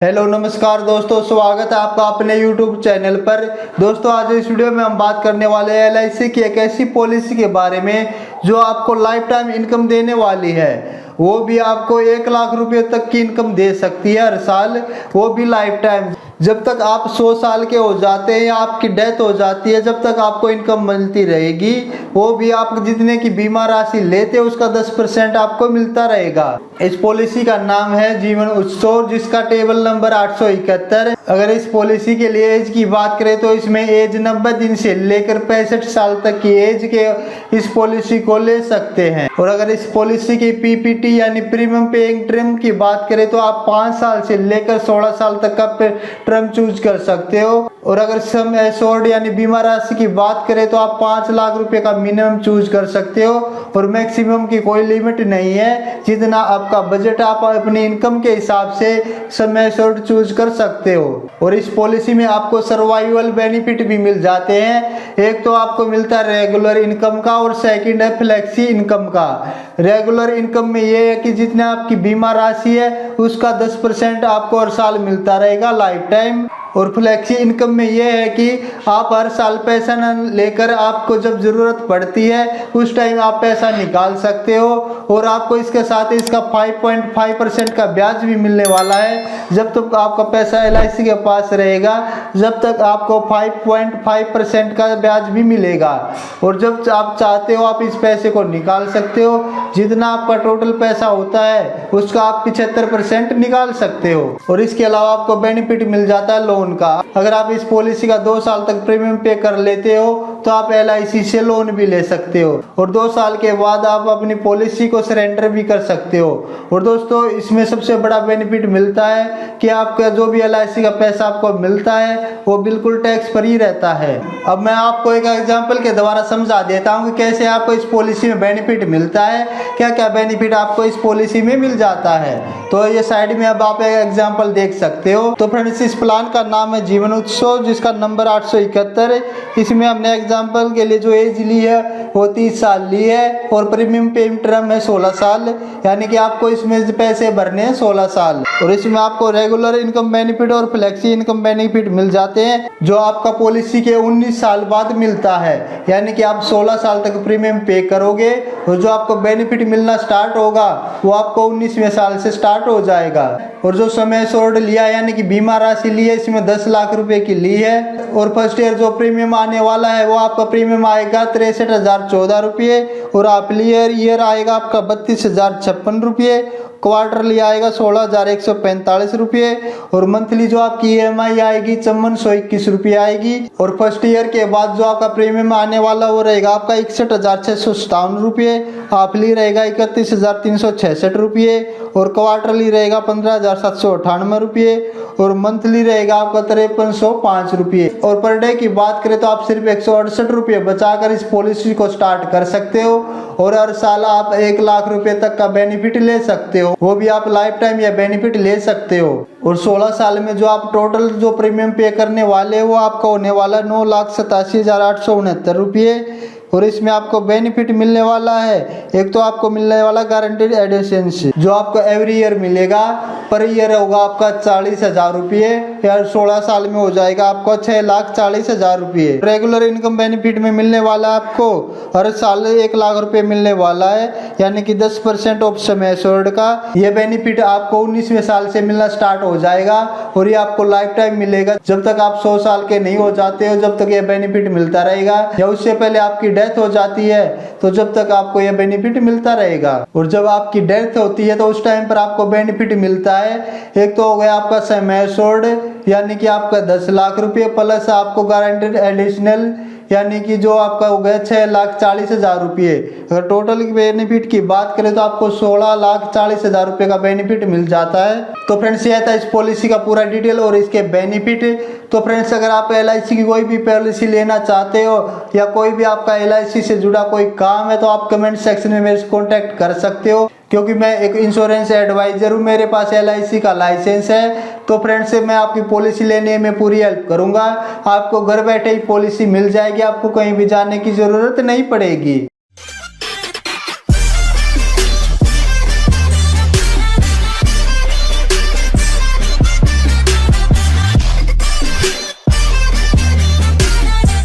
Hello नमस्कार दोस्तों, स्वागत है आपका अपने YouTube चैनल पर। दोस्तों आज इस वीडियो में हम बात करने वाले हैं LIC की एक ऐसी पॉलिसी के बारे में जो आपको लाइफ टाइम इनकम देने वाली है। वो भी आपको 1 लाख रुपए तक की इनकम दे सकती है हर साल, वो भी लाइफ टाइम। जब तक आप 100 साल के हो जाते हैं या आपकी डेथ हो जाती है, जब तक आपको इनकम मिलती रहेगी। वो भी आप जितने की बीमा राशि लेते हैं उसका 10% आपको मिलता रहेगा। इस पॉलिसी का नाम है जीवन उत्सव, जिसका टेबल नंबर 871। अगर इस पॉलिसी के लिए एज की बात करें तो इसमें एज 90 दिन से लेकर 65 साल तक की एज के इस पॉलिसी को ले सकते हैं। और अगर इस पॉलिसी की PPT यानी प्रीमियम पेइंग टर्म की बात करें तो आप 5 साल से लेकर 16 साल तक का टर्म चूज कर सकते हो। और अगर सम एश्योर्ड यानी बीमा राशि की बात करें तो आप 5 लाख रुपए का मिनिमम चूज कर सकते हो और मैक्सिमम की कोई लिमिट नहीं है। जितना आपका बजट आप अपनी इनकम के हिसाब से सम एश्योर्ड चूज कर सकते हो। और इस पॉलिसी में आपको सर्वाइवल बेनिफिट भी मिल जाते हैं। एक तो आपको मिलता है रेगुलर इनकम का और सेकंड है फ्लेक्सी इनकम का। रेगुलर इनकम में ये है कि जितना आपकी बीमा राशि है उसका 10% आपको हर साल मिलता रहेगा लाइफ टाइम। और फ्लेक्सी इनकम में यह है कि आप हर साल पैसा न लेकर आपको जब जरूरत पड़ती है उस टाइम आप पैसा निकाल सकते हो। और आपको इसके साथ इसका 5.5% का ब्याज भी मिलने वाला है। जब तक आपका पैसा LIC के पास रहेगा जब तक आपको 5.5% का ब्याज भी मिलेगा। और जब आप चाहते हो आप इस पैसे को निकाल सकते हो। जितना आपका टोटल पैसा होता है उसका आप 75% निकाल सकते हो। और इसके अलावा आपको बेनिफिट मिल जाता है लोन का। अगर आप इस पॉलिसी का 2 साल तक प्रीमियम पे कर लेते हो तो आप LIC से लोन भी ले सकते हो। और 2 साल के बाद आप अपनी पॉलिसी को सरेंडर भी कर सकते हो। और दोस्तों इसमें सबसे बड़ा बेनिफिट मिलता है कि आपका जो भी LIC का पैसा आपको मिलता है वो बिल्कुल टैक्स फ्री रहता है। अब मैं आपको एक एग्जांपल के द्वारा समझा देता हूँ कि कैसे आपको इस पॉलिसी में बेनिफिट मिलता है, क्या क्या बेनिफिट आपको इस पॉलिसी में मिल जाता है। तो ये साइड में अब आप एक एग्जांपल देख सकते हो। तो फ्रेंड्स इस प्लान का नाम है जीवन उत्सव, जिसका नंबर 871 है। इसमें हमने एग्जांपल के लिए जो एज ली है वो 30 साल ली है और प्रीमियम पेइंग टर्म है 16 साल, यानी कि आपको इसमें पैसे भरने हैं 16 साल। और इसमें आपको रेगुलर इनकम बेनिफिट और फ्लेक्सी इनकम बेनिफिट मिल जाते हैं जो आपका पॉलिसी के 19 साल बाद मिलता है। यानी कि आप 16 साल तक प्रीमियम पे करोगे और जो आपको बेनिफिट मिलना स्टार्ट होगा वो आपको 19वें साल से स्टार्ट हो जाएगा। और जो समय एश्योर्ड लिया यानी कि बीमा राशि ली है इसमें 10 लाख रुपए की ली है। और फर्स्ट ईयर जो प्रीमियम आने वाला है वो आपका प्रीमियम आएगा 63,014 रुपये। और आप ईयर आएगा आपका 32,056 रुपये। क्वार्टरली आएगा 16,145 रुपये। और मंथली जो आपकी EMI आएगी 5421 रुपये आएगी। और फर्स्ट ईयर के बाद जो आपका प्रीमियम आने वाला वो रहेगा आपका 61,657 रुपये। हाफली रहेगा 31,366 रुपये। और क्वार्टरली रहेगा 15,798 रुपये। और मंथली रहेगा आपका 5305 रुपये। और पर डे की बात करें तो आप सिर्फ 168 रुपये बचाकर इस पॉलिसी को स्टार्ट कर सकते हो। और हर साल आप 1 लाख रुपए तक का बेनिफिट ले सकते हो, वो भी आप लाइफ टाइम या बेनिफिट ले सकते हो। और 16 साल में जो आप टोटल जो प्रीमियम पे करने वाले हो वो आपका होने वाला 9,87,869 रुपये। और इसमें आपको बेनिफिट मिलने वाला है, एक तो आपको मिलने वाला गारंटेड एडिशंस जो आपको एवरी ईयर मिलेगा। पर ईयर होगा आपका 40,000 रुपये, या 16 साल में हो जाएगा आपको 6,40,000 रुपये। रेगुलर इनकम बेनिफिट में मिलने वाला आपको हर साल 1 लाख रुपये मिलने वाला है, यानी कि 10% ऑफ सम एश्योर्ड का। ये बेनिफिट आपको 19वें साल से मिलना स्टार्ट हो जाएगा और ये आपको लाइफ टाइम मिलेगा। जब तक आप 100 साल के नहीं हो जाते हो जब तक ये बेनिफिट मिलता रहेगा, या उससे पहले आपकी डेथ हो जाती है तो जब तक आपको यह बेनिफिट मिलता रहेगा। और जब आपकी डेथ होती है तो उस टाइम पर आपको बेनिफिट मिलता है। एक तो हो गया आपका सम एश्योर्ड यानी कि आपका 10 लाख रुपये प्लस आपको गारंटेड एडिशनल यानी कि जो आपका हो गया 6,40,000 रुपये। अगर टोटल बेनिफिट की बात करें तो आपको 16,40,000 रुपये का बेनिफिट मिल जाता है। तो फ्रेंड्स ये था इस पॉलिसी का पूरा डिटेल और इसके बेनिफिट। तो फ्रेंड्स अगर आप LIC की कोई भी पॉलिसी लेना चाहते हो या कोई भी आपका LIC से जुड़ा कोई काम है तो आप कमेंट सेक्शन में मेरे से कॉन्टैक्ट कर सकते हो, क्योंकि मैं एक इंश्योरेंस एडवाइजर हूँ, मेरे पास LIC का लाइसेंस है। तो फ्रेंड्स मैं आपकी पॉलिसी लेने में पूरी हेल्प करूंगा। आपको घर बैठे ही पॉलिसी मिल जाएगी, आपको कहीं भी जाने की जरूरत नहीं पड़ेगी।